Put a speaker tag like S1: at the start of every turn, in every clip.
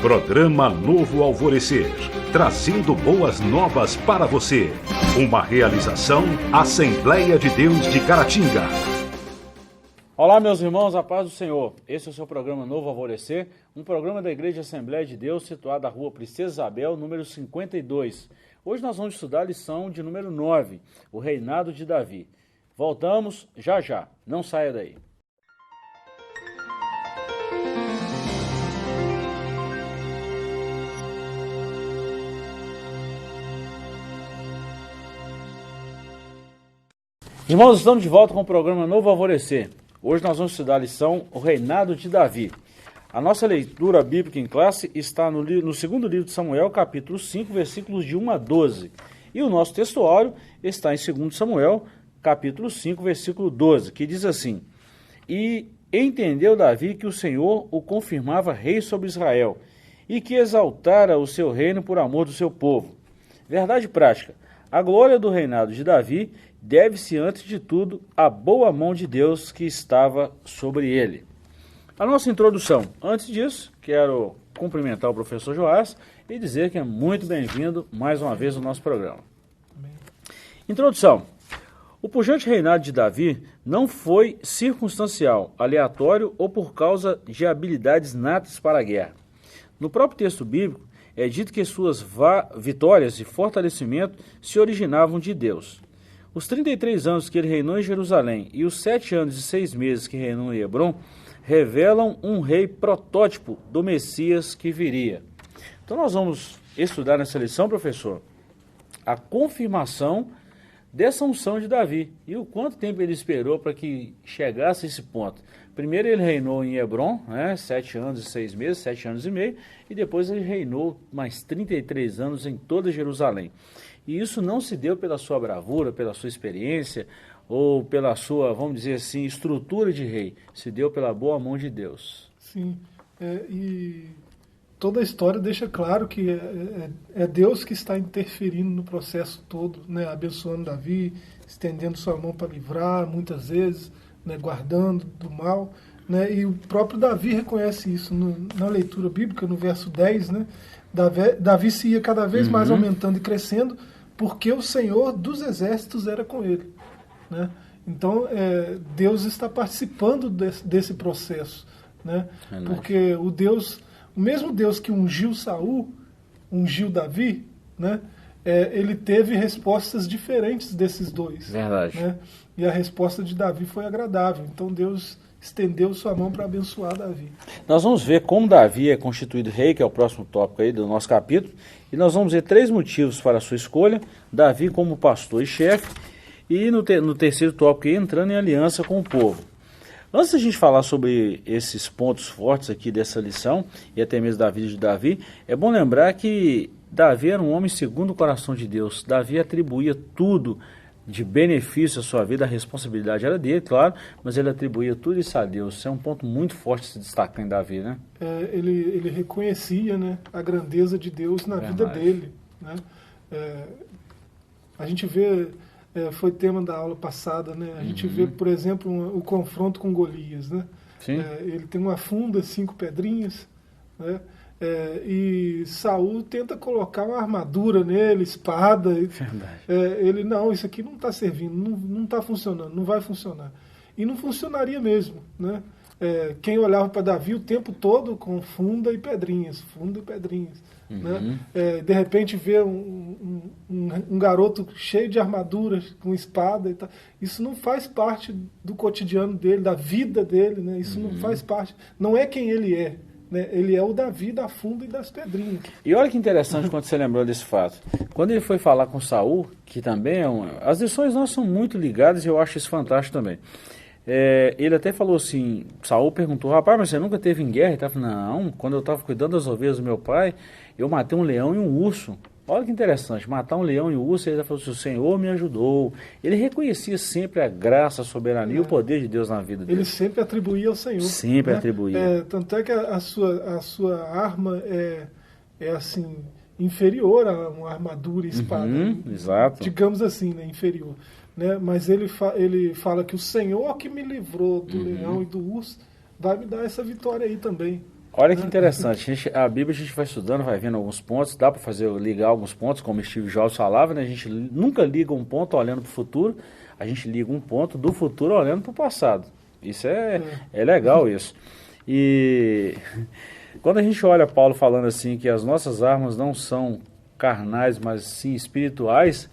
S1: Programa Novo Alvorecer, trazendo boas novas para você. Uma realização Assembleia de Deus de Caratinga.
S2: Olá, meus irmãos, a paz do Senhor. Esse é o seu programa Novo Alvorecer, um programa da Igreja Assembleia de Deus, situado na rua Princesa Isabel, número 52. Hoje nós vamos estudar a lição de número 9, o reinado de Davi. Voltamos já já, não saia daí. Irmãos, estamos de volta com o programa Novo Alvorecer. Hoje nós vamos estudar a lição O Reinado de Davi. A nossa leitura bíblica em classe está no segundo livro de Samuel, capítulo 5, versículos de 1 a 12. E o nosso textuário está em 2 Samuel, capítulo 5, versículo 12, que diz assim: E entendeu Davi que o Senhor o confirmava rei sobre Israel, e que exaltara o seu reino por amor do seu povo. Verdade prática. A glória do reinado de Davi deve-se, antes de tudo, à boa mão de Deus que estava sobre ele. A nossa introdução. Antes disso, quero cumprimentar o professor Joás e dizer que é muito bem-vindo mais uma vez no nosso programa. Amém. Introdução. O pujante reinado de Davi não foi circunstancial, aleatório ou por causa de habilidades natas para a guerra. No próprio texto bíblico, é dito que suas vitórias e fortalecimento se originavam de Deus. Os 33 anos que ele reinou em Jerusalém e os 7 anos e 6 meses que reinou em Hebrom revelam um rei protótipo do Messias que viria. Então nós vamos estudar nessa lição, professor, a confirmação dessa unção de Davi e o quanto tempo ele esperou para que chegasse a esse ponto. Primeiro ele reinou em Hebrom, 7 anos e 6 meses, 7 anos e meio, e depois ele reinou mais 33 anos em toda Jerusalém. E isso não se deu pela sua bravura, pela sua experiência, ou pela sua, vamos dizer assim, estrutura de rei. Se deu pela boa mão de Deus.
S3: Sim, e toda a história deixa claro que é Deus que está interferindo no processo todo, né, abençoando Davi, estendendo sua mão para livrar, muitas vezes, né, guardando do mal. Né, e o próprio Davi reconhece isso na leitura bíblica, no verso 10, né, Davi se ia cada vez mais aumentando e crescendo, porque o Senhor dos exércitos era com ele. Né? Então, Deus está participando desse processo. Né? Porque o mesmo Deus que ungiu Saul, ungiu Davi, né? Ele teve respostas diferentes desses dois.
S2: Verdade.
S3: Né? E a resposta de Davi foi agradável. Então, Deus estendeu sua mão para abençoar Davi.
S2: Nós vamos ver como Davi é constituído rei, que é o próximo tópico aí do nosso capítulo, e nós vamos ver 3 motivos para a sua escolha: Davi como pastor e chefe, e no terceiro tópico aí, entrando em aliança com o povo. Antes da gente falar sobre esses pontos fortes aqui dessa lição, e até mesmo da vida de Davi, é bom lembrar que Davi era um homem segundo o coração de Deus. Davi atribuía tudo de benefício à sua vida, a responsabilidade era dele, claro, mas ele atribuía tudo isso a Deus. Isso é um ponto muito forte de se destacar em Davi, né?
S3: Ele reconhecia, né, a grandeza de Deus na vida dele. Né? A gente vê, foi tema da aula passada, né? A gente vê, por exemplo, o confronto com Golias. Né?
S2: Sim.
S3: Ele tem uma funda, 5 pedrinhas, né? E Saul tenta colocar uma armadura nele, espada. Ele, não, isso aqui não está servindo, não está funcionando, não vai funcionar. E não funcionaria mesmo. Né? Quem olhava para Davi o tempo todo com funda e pedrinhas. Né? De repente vê um garoto cheio de armaduras, com espada e tal. Isso não faz parte do cotidiano dele, da vida dele. Né? Isso não faz parte, não é quem ele é. Né? Ele é o Davi da funda e das pedrinhas.
S2: E olha que interessante quando você lembrou desse fato. Quando ele foi falar com Saul, que também as lições nossas são muito ligadas e eu acho isso fantástico também. Ele até falou assim, Saul perguntou: rapaz, mas você nunca teve em guerra? Ele estava falando: não, quando eu estava cuidando das ovelhas do meu pai, eu matei um leão e um urso. Olha que interessante, matar um leão e um urso, ele falou assim: o Senhor me ajudou. Ele reconhecia sempre a graça, a soberania e o poder de Deus na vida dele.
S3: Ele sempre atribuía ao Senhor.
S2: Sempre atribuía.
S3: Tanto é que a sua arma é assim, inferior a uma armadura e espada.
S2: Exato.
S3: Digamos assim, né, inferior. Né? Mas ele fala que o Senhor que me livrou do leão e do urso vai me dar essa vitória aí também.
S2: Olha que interessante, a Bíblia a gente vai estudando, vai vendo alguns pontos, dá para ligar alguns pontos, como Steve Jobs falava, né? A gente nunca liga um ponto olhando para o futuro, a gente liga um ponto do futuro olhando para o passado. Isso é legal isso. E quando a gente olha Paulo falando assim que as nossas armas não são carnais, mas sim espirituais,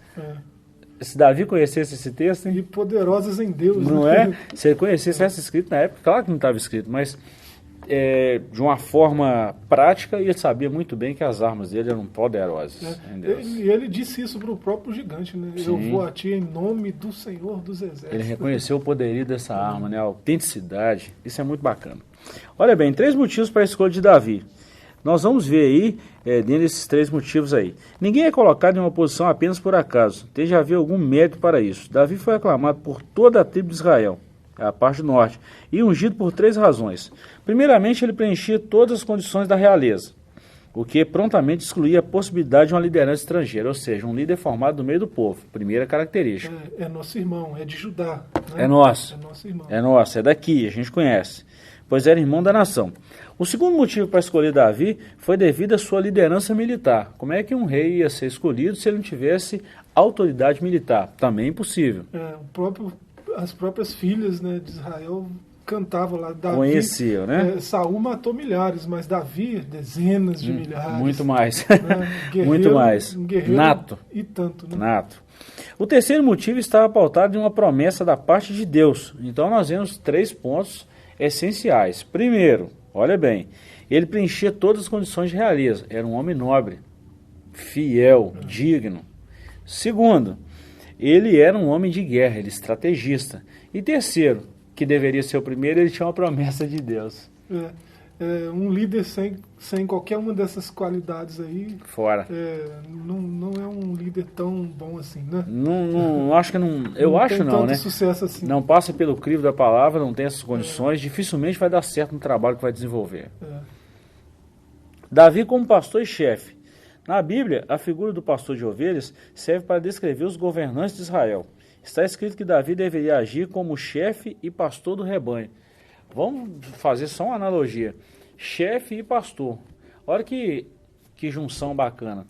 S2: se Davi conhecesse esse texto...
S3: E poderosas em Deus.
S2: Não é? Se ele conhecesse essa escrito na época, claro que não estava escrito, mas de uma forma prática, ele sabia muito bem que as armas dele eram poderosas em Deus.
S3: E ele disse isso para o próprio gigante, né?
S2: Sim.
S3: Eu vou a ti em nome do Senhor dos Exércitos.
S2: Ele reconheceu o poderio dessa arma, né? A autenticidade. Isso é muito bacana. Olha bem, 3 motivos para a escolha de Davi. Nós vamos ver aí, dentro desses 3 motivos aí. Ninguém é colocado em uma posição apenas por acaso. Tem de haver algum mérito para isso. Davi foi aclamado por toda a tribo de Israel, a parte norte, e ungido por 3 razões. Primeiramente, ele preenchia todas as condições da realeza, o que prontamente excluía a possibilidade de uma liderança estrangeira, ou seja, um líder formado do meio do povo. Primeira característica.
S3: É nosso irmão, é de Judá. Né?
S2: É nosso.
S3: É nosso irmão.
S2: É nosso, é daqui, a gente conhece. Pois era irmão da nação. O segundo motivo para escolher Davi foi devido à sua liderança militar. Como é que um rei ia ser escolhido se ele não tivesse autoridade militar? Também impossível.
S3: As próprias filhas, né, de Israel cantavam lá. Davi,
S2: conheciam, né?
S3: Saul matou milhares, mas Davi, dezenas de milhares.
S2: Muito mais.
S3: Né?
S2: Muito mais.
S3: Um guerreiro
S2: nato.
S3: E tanto. Né?
S2: Nato. O terceiro motivo estava pautado em uma promessa da parte de Deus. Então nós vemos 3 pontos essenciais. Primeiro, olha bem, ele preenchia todas as condições de realeza. Era um homem nobre, fiel, digno. Segundo, ele era um homem de guerra, ele estrategista. E terceiro, que deveria ser o primeiro, ele tinha uma promessa de Deus.
S3: Um líder sem qualquer uma dessas qualidades aí...
S2: Fora.
S3: Não é um líder tão bom assim, né?
S2: Não acho que não... Eu acho não, né?
S3: Sucesso assim.
S2: Não passa pelo crivo da palavra, não tem essas condições, dificilmente vai dar certo no trabalho que vai desenvolver. Davi como pastor e chefe. Na Bíblia, a figura do pastor de ovelhas serve para descrever os governantes de Israel. Está escrito que Davi deveria agir como chefe e pastor do rebanho. Vamos fazer só uma analogia. Chefe e pastor. Olha que junção bacana.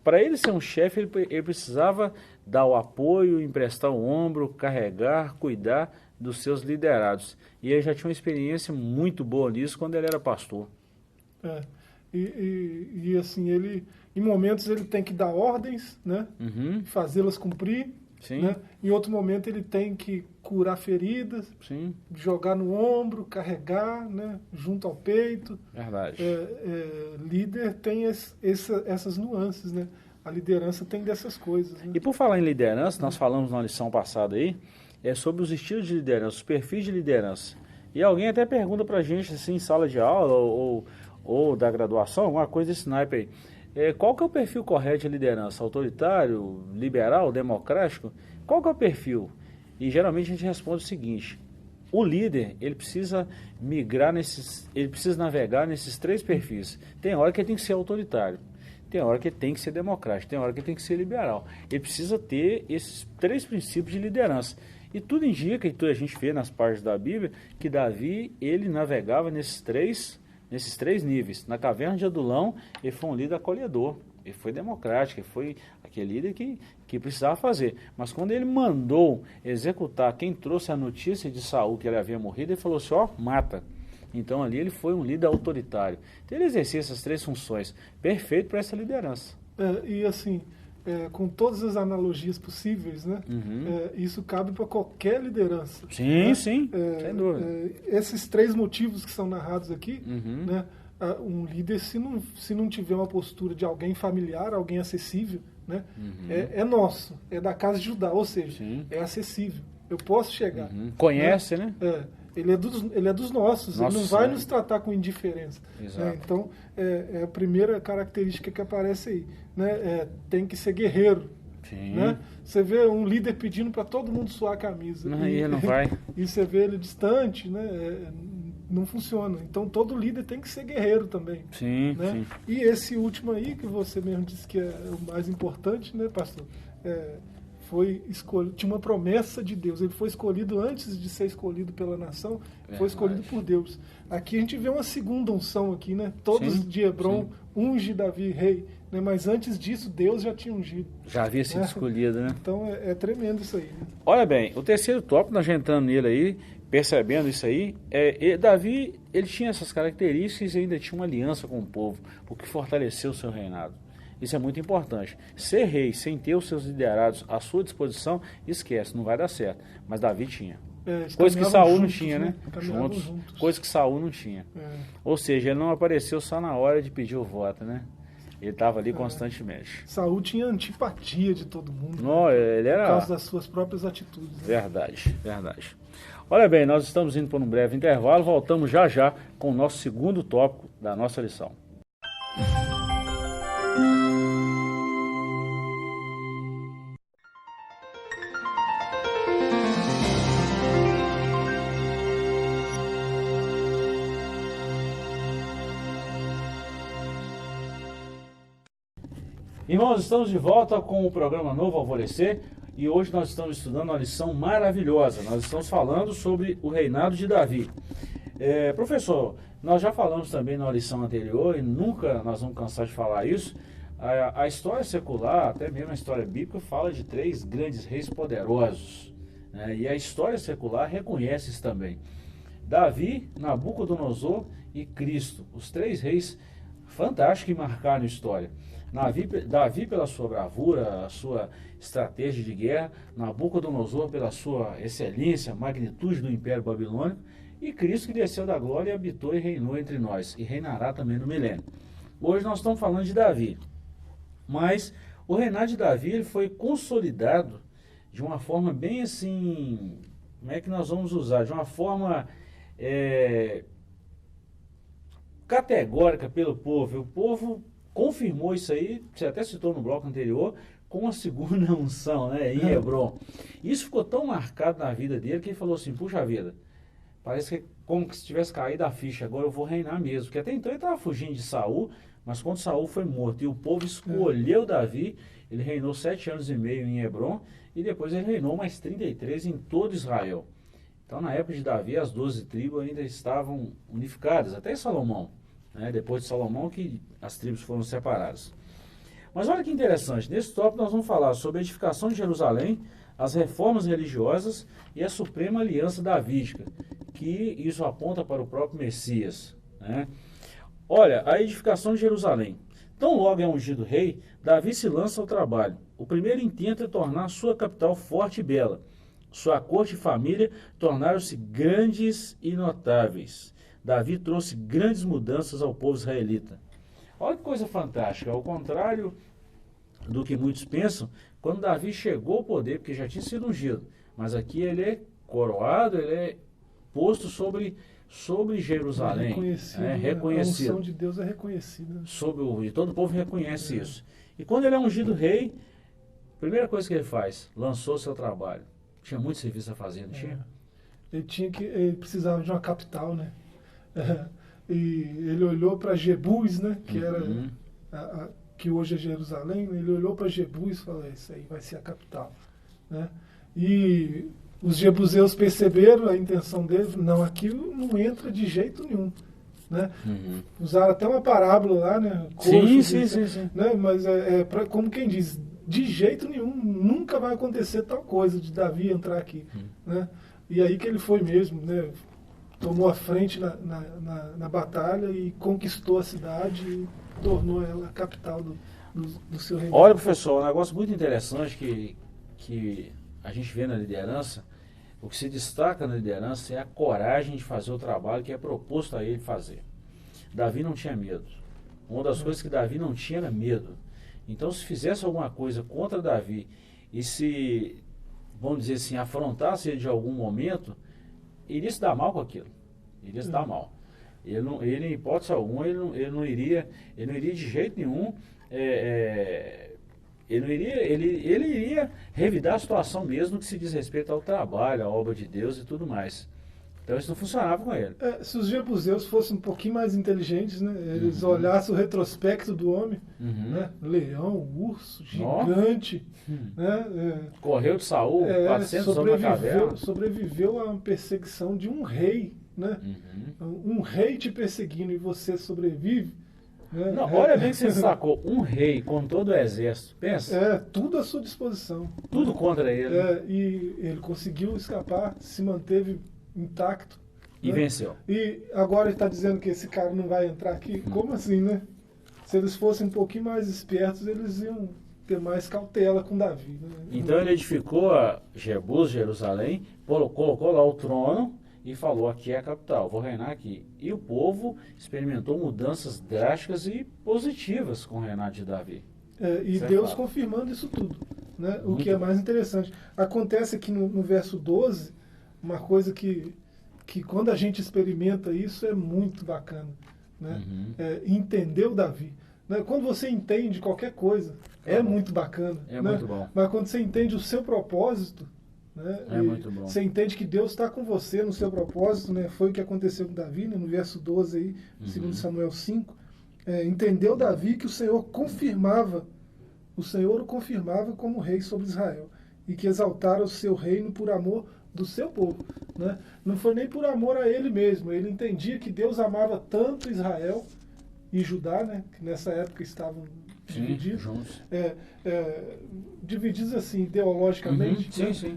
S2: Para ele ser um chefe, ele precisava dar o apoio, emprestar o ombro, carregar, cuidar dos seus liderados. E ele já tinha uma experiência muito boa nisso quando ele era pastor.
S3: E assim, em momentos ele tem que dar ordens, né? Fazê-las cumprir.
S2: Sim.
S3: Né? Em outro momento ele tem que curar feridas,
S2: sim,
S3: jogar no ombro, carregar, né? Junto ao peito.
S2: Verdade.
S3: Líder tem essas nuances, né? A liderança tem dessas coisas. Né?
S2: E por falar em liderança, nós falamos na lição passada aí, sobre os estilos de liderança, os perfis de liderança. E alguém até pergunta pra gente, assim, em sala de aula ou da graduação, alguma coisa desse naipe aí. Qual que é o perfil correto de liderança? Autoritário, liberal, democrático? Qual que é o perfil? E geralmente a gente responde o seguinte: o líder, ele precisa ele precisa navegar nesses 3 perfis. Tem hora que ele tem que ser autoritário, tem hora que ele tem que ser democrático, tem hora que ele tem que ser liberal. Ele precisa ter esses 3 princípios de liderança. E tudo indica, e a gente vê nas partes da Bíblia, que Davi, ele navegava nesses três níveis. Na caverna de Adulão, ele foi um líder acolhedor, ele foi democrático, ele foi aquele líder que precisava fazer. Mas quando ele mandou executar quem trouxe a notícia de Saul que ele havia morrido, ele falou assim, mata. Então ali ele foi um líder autoritário. Então ele exercia essas 3 funções, perfeito para essa liderança.
S3: E assim, com todas as analogias possíveis, né? Isso cabe para qualquer liderança.
S2: Sim,
S3: né?
S2: Sim, sem dúvida.
S3: Esses 3 motivos que são narrados aqui, né? Um líder, se não tiver uma postura de alguém familiar, alguém acessível, né? É nosso, é da casa de Judá, ou seja, é acessível. Eu posso chegar.
S2: Conhece, né?
S3: Ele é dos nossos, ele não vai nos tratar com indiferença. Né? Então, é a primeira característica que aparece aí. Né? Tem que ser guerreiro. Né? Você vê um líder pedindo para todo mundo suar a camisa.
S2: Ele não vai.
S3: E você vê ele distante, né? Não funciona. Então, todo líder tem que ser guerreiro também. Né?
S2: Sim.
S3: E esse último aí, que você mesmo disse que é o mais importante, né, pastor? foi escolhido, tinha uma promessa de Deus. Ele foi escolhido antes de ser escolhido pela nação, foi escolhido por Deus. Aqui a gente vê uma segunda unção aqui, né? Todos de Hebrom unge Davi rei, né? Mas antes disso Deus já tinha ungido.
S2: Já havia sido escolhido, né?
S3: Então é tremendo isso aí. Né?
S2: Olha bem, o terceiro tópico, nós já entrando nele aí, percebendo isso aí, Davi, ele tinha essas características e ainda tinha uma aliança com o povo, o que fortaleceu o seu reinado. Isso é muito importante. Ser rei sem ter os seus liderados à sua disposição, esquece, não vai dar certo. Mas Davi tinha. Coisa que Saul não tinha, né? Juntos. Coisa que Saul não tinha. Ou seja, ele não apareceu só na hora de pedir o voto, né? Ele estava ali constantemente.
S3: Saul tinha antipatia de todo mundo.
S2: Não, ele era...
S3: Por causa das suas próprias atitudes. Né?
S2: Verdade, verdade. Olha bem, nós estamos indo para um breve intervalo, voltamos já já com o nosso segundo tópico da nossa lição. Irmãos, estamos de volta com o programa Novo Alvorecer e hoje nós estamos estudando uma lição maravilhosa. Nós estamos falando sobre o reinado de Davi. Professor, nós já falamos também na lição anterior e nunca nós vamos cansar de falar isso. A história secular, até mesmo a história bíblica, fala de 3 grandes reis poderosos. Né? E a história secular reconhece isso também. Davi, Nabucodonosor e Cristo. Os 3 reis fantásticos que marcaram a história. Davi pela sua bravura, a sua estratégia de guerra, Nabucodonosor pela sua excelência, magnitude do Império Babilônico, e Cristo que desceu da glória e habitou e reinou entre nós, e reinará também no milênio. Hoje nós estamos falando de Davi, mas o reinado de Davi ele foi consolidado de uma forma bem assim, como é que nós vamos usar? De uma forma categórica pelo povo. O povo confirmou isso aí, você até citou no bloco anterior, com a segunda unção, né, em Hebrom. Isso ficou tão marcado na vida dele que ele falou assim, puxa vida, parece que como se tivesse caído a ficha, agora eu vou reinar mesmo. Porque até então ele estava fugindo de Saul, mas quando Saul foi morto e o povo escolheu Davi, ele reinou 7 anos e meio em Hebrom e depois ele reinou mais 33 em todo Israel. Então na época de Davi as 12 tribos ainda estavam unificadas, até Salomão. Depois de Salomão que as tribos foram separadas. Mas olha que interessante, nesse tópico nós vamos falar sobre a edificação de Jerusalém, as reformas religiosas e a suprema aliança davídica, que isso aponta para o próprio Messias. Né? Olha, a edificação de Jerusalém. Tão logo é ungido rei, Davi se lança ao trabalho. O primeiro intento é tornar sua capital forte e bela. Sua corte e família tornaram-se grandes e notáveis. Davi trouxe grandes mudanças ao povo israelita. Olha que coisa fantástica, ao contrário do que muitos pensam, quando Davi chegou ao poder, porque já tinha sido ungido, mas aqui ele é coroado, ele é posto sobre Jerusalém, reconhecido.
S3: A unção de Deus é reconhecida.
S2: E todo o povo reconhece isso. E quando ele é ungido rei, a primeira coisa que ele faz, lançou seu trabalho. Tinha muito serviço a fazer, não tinha?
S3: Ele precisava de uma capital, né? E ele olhou para Jebus, né, que era que hoje é Jerusalém. Ele olhou para Jebus e falou, isso aí vai ser a capital, né? E os jebuseus perceberam a intenção deles, não, aquilo não entra de jeito nenhum, né? Usaram até uma parábola lá, né?
S2: Sim.
S3: Né? Mas como quem diz, de jeito nenhum, nunca vai acontecer tal coisa de Davi entrar aqui, né? E aí que ele foi mesmo, né? Tomou a frente na batalha e conquistou a cidade e tornou ela a capital do seu reino.
S2: Olha, professor, um negócio muito interessante que a gente vê na liderança, o que se destaca na liderança é a coragem de fazer o trabalho que é proposto a ele fazer. Davi não tinha medo. Uma das coisas que Davi não tinha era medo. Então, se fizesse alguma coisa contra Davi e se, vamos dizer assim, afrontasse ele de algum momento, iria se dar mal com aquilo. Iria se dar mal. Ele, em hipótese alguma, ele não iria de jeito nenhum, ele iria revidar a situação mesmo no que se diz respeito ao trabalho, à obra de Deus e tudo mais. Então isso não funcionava com ele.
S3: Se os jebuseus fossem um pouquinho mais inteligentes, né? Eles olhassem o retrospecto do homem, né? Leão, urso, gigante, né?
S2: Correu de Saul, 400 homens na caverna.
S3: Sobreviveu a uma perseguição de um rei, né? Um rei te perseguindo e você sobrevive. Né?
S2: Não, olha bem que você destacou, um rei com todo o exército, pensa.
S3: Tudo à sua disposição.
S2: Tudo contra ele.
S3: E ele conseguiu escapar, se manteve intacto.
S2: E venceu.
S3: E agora ele está dizendo que esse cara não vai entrar aqui? Como assim, né? Se eles fossem um pouquinho mais espertos, eles iam ter mais cautela com Davi. Né?
S2: Então ele edificou a Jebus, Jerusalém, colocou lá o trono e falou, aqui é a capital, vou reinar aqui. E o povo experimentou mudanças drásticas e positivas com o reinado de Davi.
S3: E Deus confirmando isso tudo. Né? O que é mais interessante. Acontece aqui no verso 12, uma coisa que quando a gente experimenta isso é muito bacana. Né? Entender o Davi. Né? Quando você entende qualquer coisa, é muito bacana.
S2: É
S3: né?
S2: muito bom.
S3: Mas quando você entende o seu propósito, né?
S2: É muito bom.
S3: Você entende que Deus está com você no seu propósito, né? Foi o que aconteceu com Davi, né? No verso 12 aí, 2 Samuel 5. Entendeu Davi que o Senhor o confirmava como rei sobre Israel e que exaltara o seu reino por amor do seu povo. Né? Não foi nem por amor a ele mesmo, ele entendia que Deus amava tanto Israel e Judá, né? Que nessa época estavam divididos.
S2: Juntos.
S3: Divididos assim, ideologicamente.
S2: Sim,
S3: né?
S2: sim.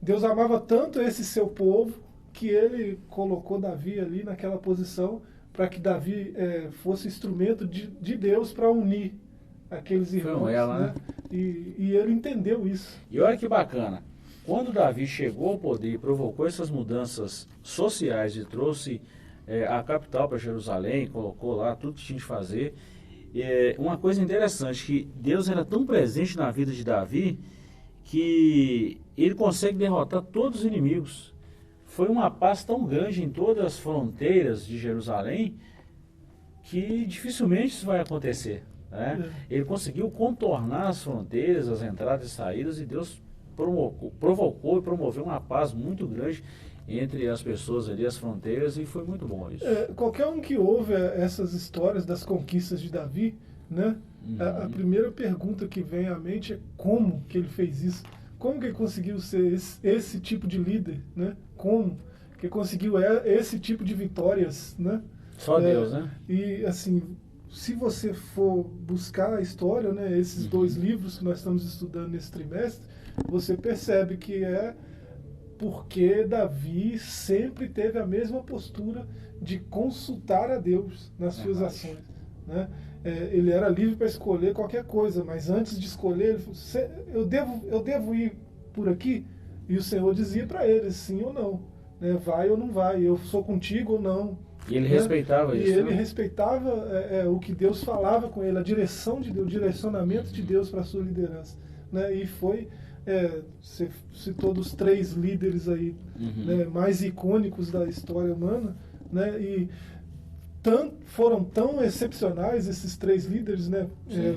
S3: Deus amava tanto esse seu povo que ele colocou Davi ali naquela posição para que Davi fosse instrumento de Deus para unir aqueles irmãos. Né? E ele entendeu isso.
S2: E olha que bacana. Quando Davi chegou ao poder e provocou essas mudanças sociais e trouxe a capital para Jerusalém, colocou lá tudo que tinha de fazer, uma coisa interessante, que Deus era tão presente na vida de Davi que ele consegue derrotar todos os inimigos. Foi uma paz tão grande em todas as fronteiras de Jerusalém que dificilmente isso vai acontecer. Né? Ele conseguiu contornar as fronteiras, as entradas e saídas, e Deus provocou e promoveu uma paz muito grande entre as pessoas ali, as fronteiras, e foi muito bom isso.
S3: Qualquer um que ouve essas histórias das conquistas de Davi, né? A primeira pergunta que vem à mente é como que ele fez isso? Como que ele conseguiu ser esse tipo de líder? Né? Como que ele conseguiu esse tipo de vitórias? Né?
S2: Só Deus, né?
S3: E assim, se você for buscar a história, né, esses dois livros que nós estamos estudando nesse trimestre, você percebe que porque Davi sempre teve a mesma postura de consultar a Deus nas suas ações. Né? Ele era livre para escolher qualquer coisa, mas antes de escolher, ele falou, eu devo ir por aqui? E o Senhor dizia para ele, sim ou não. Né? Vai ou não vai, eu sou contigo ou não.
S2: E ele respeitava isso.
S3: E ele respeitava o que Deus falava com ele, a direção de Deus, o direcionamento de Deus para a sua liderança. Né? E foi, você citou dos 3 líderes aí, né, mais icônicos da história humana, né? E foram tão excepcionais esses 3 líderes, né?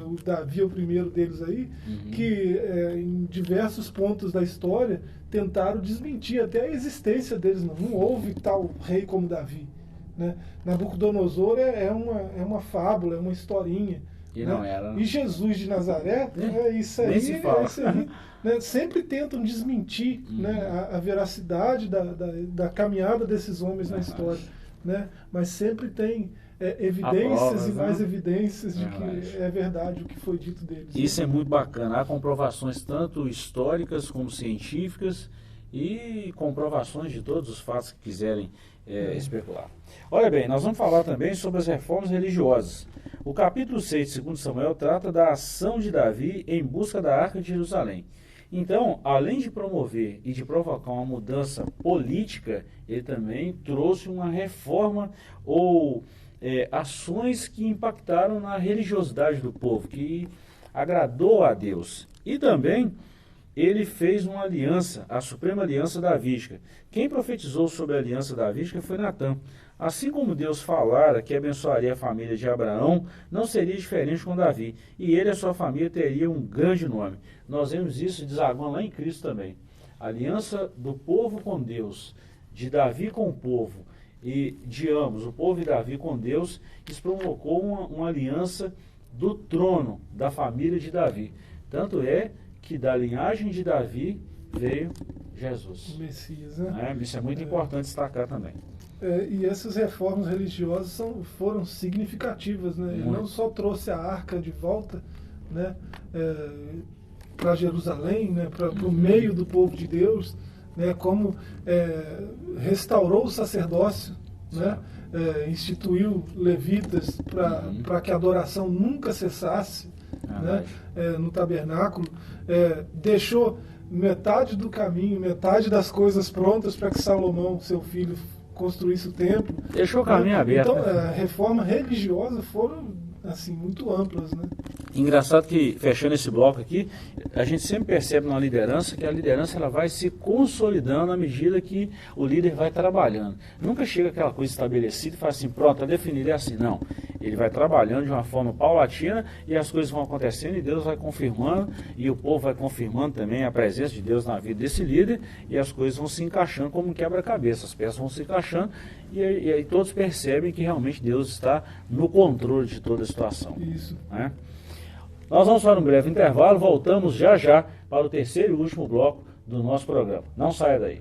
S3: O Davi é o primeiro deles aí, que em diversos pontos da história tentaram desmentir até a existência deles. Não houve tal rei como Davi. Né? Nabucodonosor é uma fábula, é uma historinha.
S2: E
S3: né?
S2: não era. Né?
S3: E Jesus de Nazaré, isso aí, né? Sempre tentam desmentir né? a veracidade da caminhada desses homens na história. Né? Mas sempre tem evidências e mais evidências de que é verdade o que foi dito deles.
S2: Isso é muito bacana. Há comprovações tanto históricas como científicas e comprovações de todos os fatos que quiserem especular. Olha bem, nós vamos falar também sobre as reformas religiosas. O capítulo 6 de 2 Samuel trata da ação de Davi em busca da Arca de Jerusalém. Então, além de promover e de provocar uma mudança política, ele também trouxe uma reforma ou ações que impactaram na religiosidade do povo, que agradou a Deus. E também ele fez uma aliança, a Suprema Aliança Davídica. Quem profetizou sobre a Aliança Davídica foi Natã. Assim como Deus falara que abençoaria a família de Abraão, não seria diferente com Davi. E ele e a sua família teriam um grande nome. Nós vemos isso desaguando lá em Cristo também. A aliança do povo com Deus, de Davi com o povo e de ambos, o povo e Davi com Deus, isso provocou uma aliança do trono da família de Davi. Tanto é que da linhagem de Davi veio Jesus.
S3: O Messias, né?
S2: Isso é muito importante destacar também.
S3: E essas reformas religiosas foram significativas, né? Ele não só trouxe a arca de volta, né, para Jerusalém, né, para o meio do povo de Deus, né, como restaurou o sacerdócio, né, instituiu levitas para que a adoração nunca cessasse, né, no tabernáculo, deixou metade do caminho, metade das coisas prontas para que Salomão, seu filho, construísse o templo.
S2: Deixou o caminho aberto.
S3: Então, a reforma religiosa foram assim muito amplas, né?
S2: Engraçado que, fechando esse bloco aqui, a gente sempre percebe na liderança que a liderança ela vai se consolidando à medida que o líder vai trabalhando. Nunca chega aquela coisa estabelecida e fala assim, pronto, está definido, é assim. Não. Ele vai trabalhando de uma forma paulatina e as coisas vão acontecendo e Deus vai confirmando e o povo vai confirmando também a presença de Deus na vida desse líder e as coisas vão se encaixando como um quebra-cabeça. As peças vão se encaixando e aí todos percebem que realmente Deus está no controle de toda a situação.
S3: Isso.
S2: Né? Nós vamos para um breve intervalo, voltamos já já para o terceiro e último bloco do nosso programa. Não saia daí.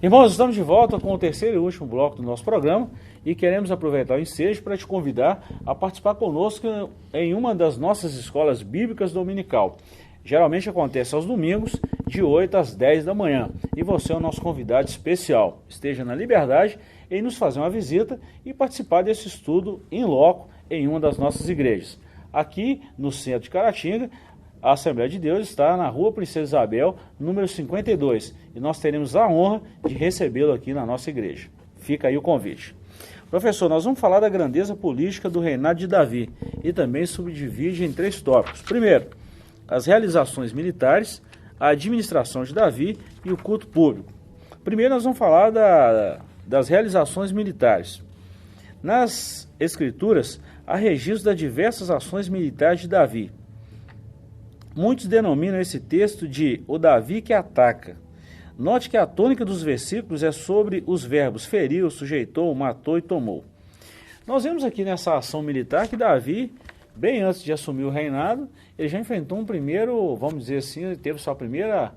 S2: Irmãos, estamos de volta com o terceiro e último bloco do nosso programa e queremos aproveitar o ensejo para te convidar a participar conosco em uma das nossas escolas bíblicas dominical. Geralmente acontece aos domingos, de 8 às 10 da manhã. E você é o nosso convidado especial. Esteja na liberdade em nos fazer uma visita e participar desse estudo in loco em uma das nossas igrejas. Aqui no centro de Caratinga, a Assembleia de Deus está na Rua Princesa Isabel, número 52, e nós teremos a honra de recebê-lo aqui na nossa igreja. Fica aí o convite. Professor, nós vamos falar da grandeza política do reinado de Davi e também subdivide em 3 tópicos. Primeiro, as realizações militares, a administração de Davi e o culto público. Primeiro nós vamos falar das realizações militares. Nas Escrituras, há registro das diversas ações militares de Davi. Muitos denominam esse texto de o Davi que ataca. Note que a tônica dos versículos é sobre os verbos feriu, sujeitou, matou e tomou. Nós vemos aqui nessa ação militar que Davi, bem antes de assumir o reinado, ele já enfrentou um primeiro, vamos dizer assim, ele teve sua primeira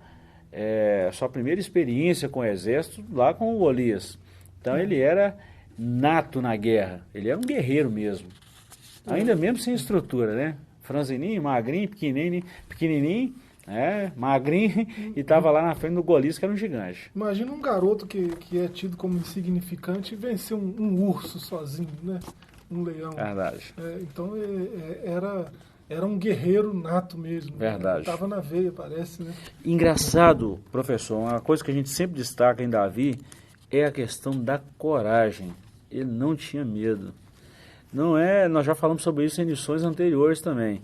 S2: experiência com o exército lá com o Golias. Então ele era nato na guerra, ele era um guerreiro mesmo, ainda mesmo sem estrutura, né? Franzininho, magrinho, pequenininho, magrinho, e estava lá na frente do Golias, que era um gigante.
S3: Imagina um garoto que é tido como insignificante e vencer um urso sozinho, né? Um leão.
S2: Verdade.
S3: Então era um guerreiro nato mesmo.
S2: Verdade.
S3: Estava na veia, parece, né?
S2: Engraçado, professor, uma coisa que a gente sempre destaca em Davi é a questão da coragem. Ele não tinha medo. Nós já falamos sobre isso em edições anteriores também.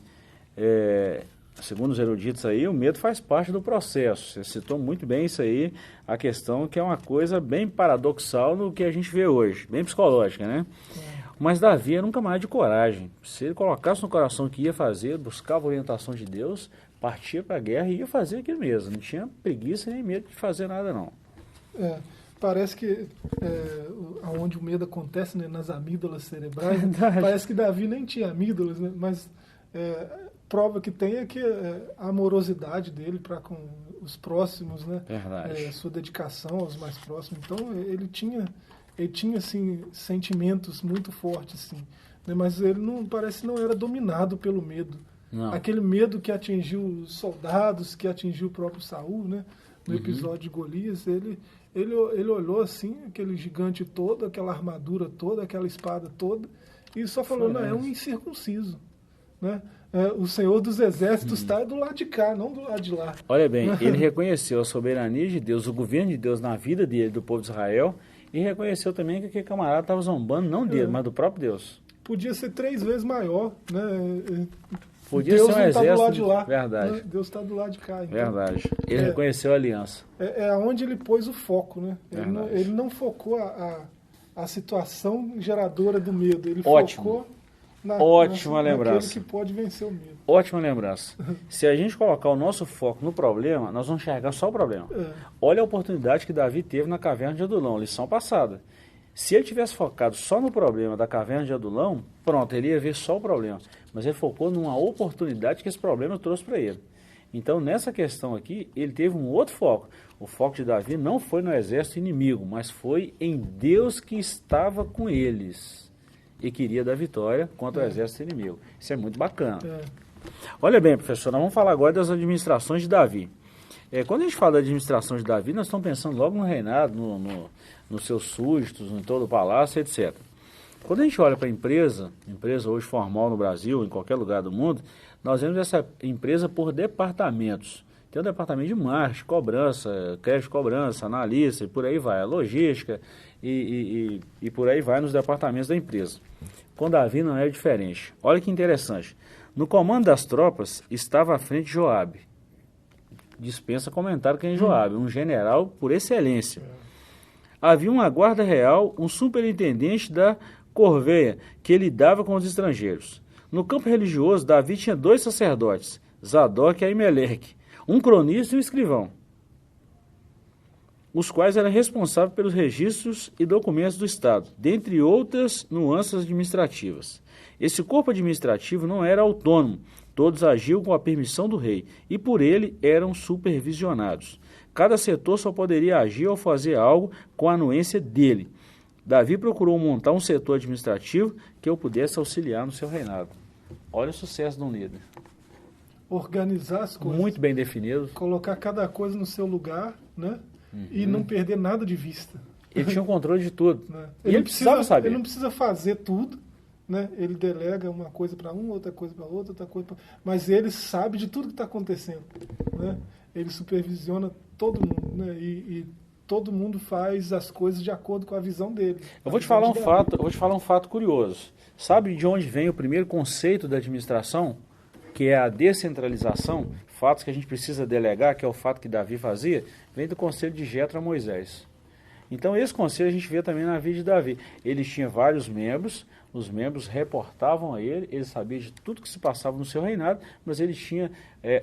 S2: Segundo os eruditos aí, o medo faz parte do processo. Você citou muito bem isso aí, a questão que é uma coisa bem paradoxal no que a gente vê hoje, bem psicológica, né? Mas Davi era um camarada de coragem. Se ele colocasse no coração o que ia fazer, buscava a orientação de Deus, partia para a guerra e ia fazer aquilo mesmo. Não tinha preguiça nem medo de fazer nada, não.
S3: Parece que onde o medo acontece, né, nas amígdalas cerebrais, parece que Davi nem tinha amígdalas, né, mas prova que tem é que a amorosidade dele para com os próximos, né, sua dedicação aos mais próximos. Então ele tinha assim, sentimentos muito fortes, assim, né, mas ele parece não era dominado pelo medo.
S2: Não.
S3: Aquele medo que atingiu os soldados, que atingiu o próprio Saul, né, no episódio de Golias, ele olhou assim, aquele gigante todo, aquela armadura toda, aquela espada toda, e só falou, não, é um incircunciso, né? O Senhor dos Exércitos está do lado de cá, não do lado de lá.
S2: Olha bem, ele reconheceu a soberania de Deus, o governo de Deus na vida dele, do povo de Israel, e reconheceu também que aquele camarada estava zombando, não dele, mas do próprio Deus.
S3: Podia ser 3 vezes maior, né?
S2: Podia
S3: Deus
S2: ser um
S3: não está do
S2: exército.
S3: lado de lá.
S2: Verdade.
S3: Né? Deus está do lado de cá. Então,
S2: Verdade. Ele reconheceu a aliança.
S3: É onde ele pôs o foco, né?
S2: Verdade.
S3: Ele não focou a situação geradora do medo. Ele
S2: Ótimo.
S3: focou
S2: Ótima
S3: naquele
S2: lembrança.
S3: que pode vencer o medo.
S2: Ótima lembrança. Se a gente colocar o nosso foco no problema, nós vamos enxergar só o problema. Olha a oportunidade que Davi teve na caverna de Adulão, lição passada. Se ele tivesse focado só no problema da caverna de Adulão, pronto, ele ia ver só o problema. Mas ele focou numa oportunidade que esse problema trouxe para ele. Então, nessa questão aqui, ele teve um outro foco. O foco de Davi não foi no exército inimigo, mas foi em Deus que estava com eles e queria dar vitória contra o exército inimigo. Isso é muito bacana. Olha bem, professor, nós vamos falar agora das administrações de Davi. Quando a gente fala da administração de Davi, nós estamos pensando logo no reinado, nos seus súditos, em todo o palácio, etc. Quando a gente olha para a empresa hoje formal no Brasil, em qualquer lugar do mundo, nós vemos essa empresa por departamentos. Tem o departamento de marketing, cobrança, crédito de cobrança, analista, e por aí vai, a logística, e por aí vai nos departamentos da empresa. Com Davi não é diferente. Olha que interessante. No comando das tropas estava à frente Joabe. Dispensa comentário quem é Joabe, um general por excelência. Havia uma guarda real, um superintendente da corveia, que lidava com os estrangeiros. No campo religioso, Davi tinha 2 sacerdotes, Zadok e Aimeleque, um cronista e um escrivão, os quais eram responsáveis pelos registros e documentos do Estado, dentre outras nuances administrativas. Esse corpo administrativo não era autônomo, todos agiam com a permissão do rei, e por ele eram supervisionados. Cada setor só poderia agir ou fazer algo com a anuência dele. Davi procurou montar um setor administrativo que o pudesse auxiliar no seu reinado. Olha o sucesso de um líder.
S3: Organizar as coisas.
S2: Muito bem definido.
S3: Colocar cada coisa no seu lugar, né? E não perder nada de vista.
S2: Ele tinha o controle de tudo.
S3: Né?
S2: E ele precisava saber.
S3: Ele não precisa fazer tudo, né? Ele delega uma coisa para um, outra coisa para outra coisa para... Mas ele sabe de tudo que está acontecendo, né? Ele supervisiona todo mundo, né? E todo mundo faz as coisas de acordo com a visão dele.
S2: Eu vou te falar um fato curioso. Sabe de onde vem o primeiro conceito da administração? Que é a descentralização, fatos que a gente precisa delegar, que é o fato que Davi fazia, vem do conselho de Jetro a Moisés. Então esse conselho a gente vê também na vida de Davi. Ele tinha vários membros, os membros reportavam a ele sabia de tudo que se passava no seu reinado, mas ele tinha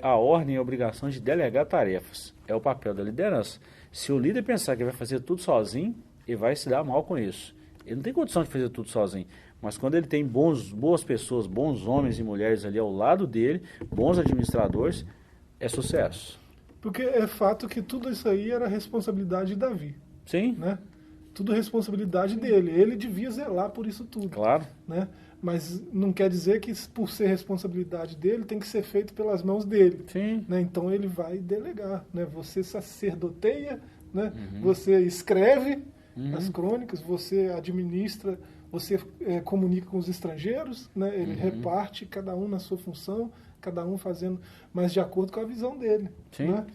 S2: a ordem e a obrigação de delegar tarefas. É o papel da liderança. Se o líder pensar que vai fazer tudo sozinho, ele vai se dar mal com isso. Ele não tem condição de fazer tudo sozinho. Mas quando ele tem boas pessoas, bons homens e mulheres ali ao lado dele, bons administradores, é sucesso.
S3: Porque é fato que tudo isso aí era responsabilidade de Davi.
S2: Sim.
S3: Né? Tudo responsabilidade dele. Ele devia zelar por isso tudo.
S2: Claro.
S3: Né? Mas não quer dizer que por ser responsabilidade dele, tem que ser feito pelas mãos dele.
S2: Sim.
S3: Né? Então ele vai delegar. Né? Você sacerdoteia, né? Você escreve as crônicas, você administra, você comunica com os estrangeiros, né? Ele reparte cada um na sua função, cada um fazendo, mas de acordo com a visão dele.
S2: Sim.
S3: Né?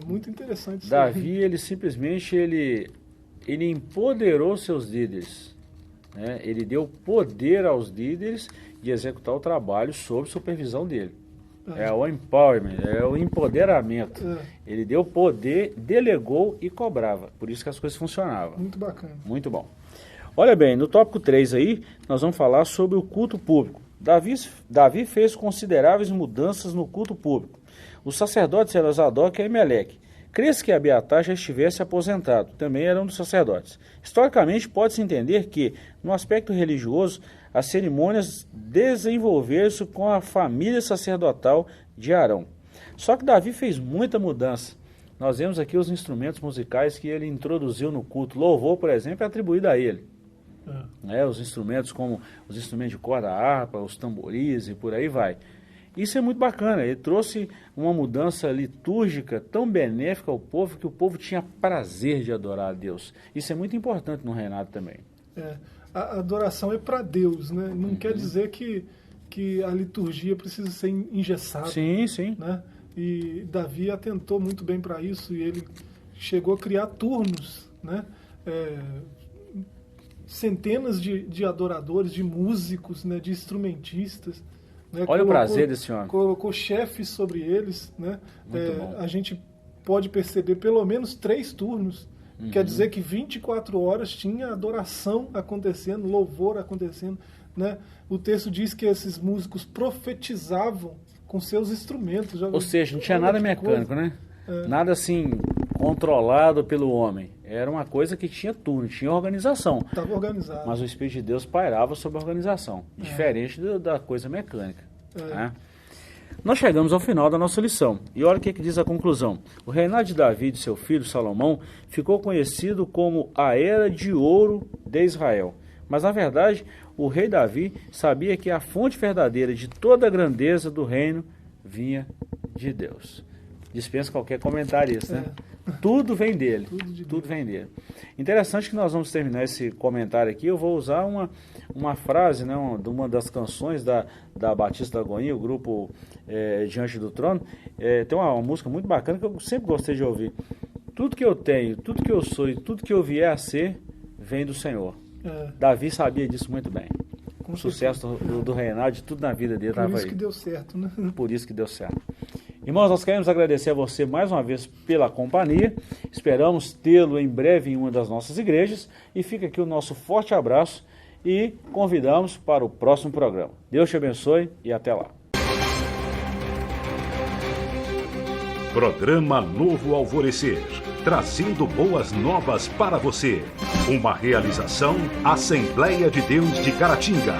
S3: Muito interessante isso.
S2: Davi, ele simplesmente ele empoderou seus líderes. Né? Ele deu poder aos líderes de executar o trabalho sob supervisão dele. É o empowerment, é o empoderamento. Ele deu poder, delegou e cobrava. Por isso que as coisas funcionavam.
S3: Muito bacana.
S2: Muito bom. Olha bem, no tópico 3 aí, nós vamos falar sobre o culto público. Davi fez consideráveis mudanças no culto público. Os sacerdotes eram Zadok e Aimeleque. Crê-se que Abiatar já estivesse aposentado, também era um dos sacerdotes. Historicamente, pode-se entender que, no aspecto religioso, as cerimônias desenvolveram-se com a família sacerdotal de Arão. Só que Davi fez muita mudança. Nós vemos aqui os instrumentos musicais que ele introduziu no culto. Louvor, por exemplo, é atribuído a ele. Os instrumentos como os instrumentos de corda, a harpa, os tamboris e por aí vai. Isso é muito bacana, ele trouxe uma mudança litúrgica tão benéfica ao povo que o povo tinha prazer de adorar a Deus. Isso é muito importante no reinado também.
S3: A adoração é para Deus, né? Não quer dizer que a liturgia precisa ser engessada.
S2: Sim, sim.
S3: Né? E Davi atentou muito bem para isso e ele chegou a criar turnos, né? Centenas de adoradores, de músicos, né? De instrumentistas, Né?
S2: Olha o prazer desse homem.
S3: Colocou chefes sobre eles. Né? A gente pode perceber pelo menos 3 turnos. Quer dizer que 24 horas tinha adoração acontecendo, louvor acontecendo. Né? O texto diz que esses músicos profetizavam com seus instrumentos.
S2: Ou seja, não tinha nada mecânico, né? Nada assim controlado pelo homem. Era uma coisa que tinha turno, tinha organização.
S3: Estava organizado.
S2: Mas o Espírito de Deus pairava sobre a organização, diferente da coisa mecânica. Né? Nós chegamos ao final da nossa lição. E olha o que diz a conclusão. O reinado de Davi e de seu filho Salomão ficou conhecido como a Era de Ouro de Israel. Mas, na verdade, o rei Davi sabia que a fonte verdadeira de toda a grandeza do reino vinha de Deus. Dispensa qualquer comentário isso, né? Tudo vem dele. Tudo vem dele. Interessante que nós vamos terminar esse comentário aqui. Eu vou usar uma frase, né, de uma das canções da Batista da Goinha, o grupo Diante do Trono. Tem uma música muito bacana que eu sempre gostei de ouvir. Tudo que eu tenho, tudo que eu sou e tudo que eu vier a ser, vem do Senhor. Davi sabia disso muito bem. O sucesso do reinado, de tudo na vida dele estava aí.
S3: Por isso que deu certo, né?
S2: Por isso que deu certo. Irmãos, nós queremos agradecer a você mais uma vez pela companhia. Esperamos tê-lo em breve em uma das nossas igrejas. E fica aqui o nosso forte abraço e convidamos para o próximo programa. Deus te abençoe e até lá.
S1: Programa Novo Alvorecer, trazendo boas novas para você. Uma realização Assembleia de Deus de Caratinga.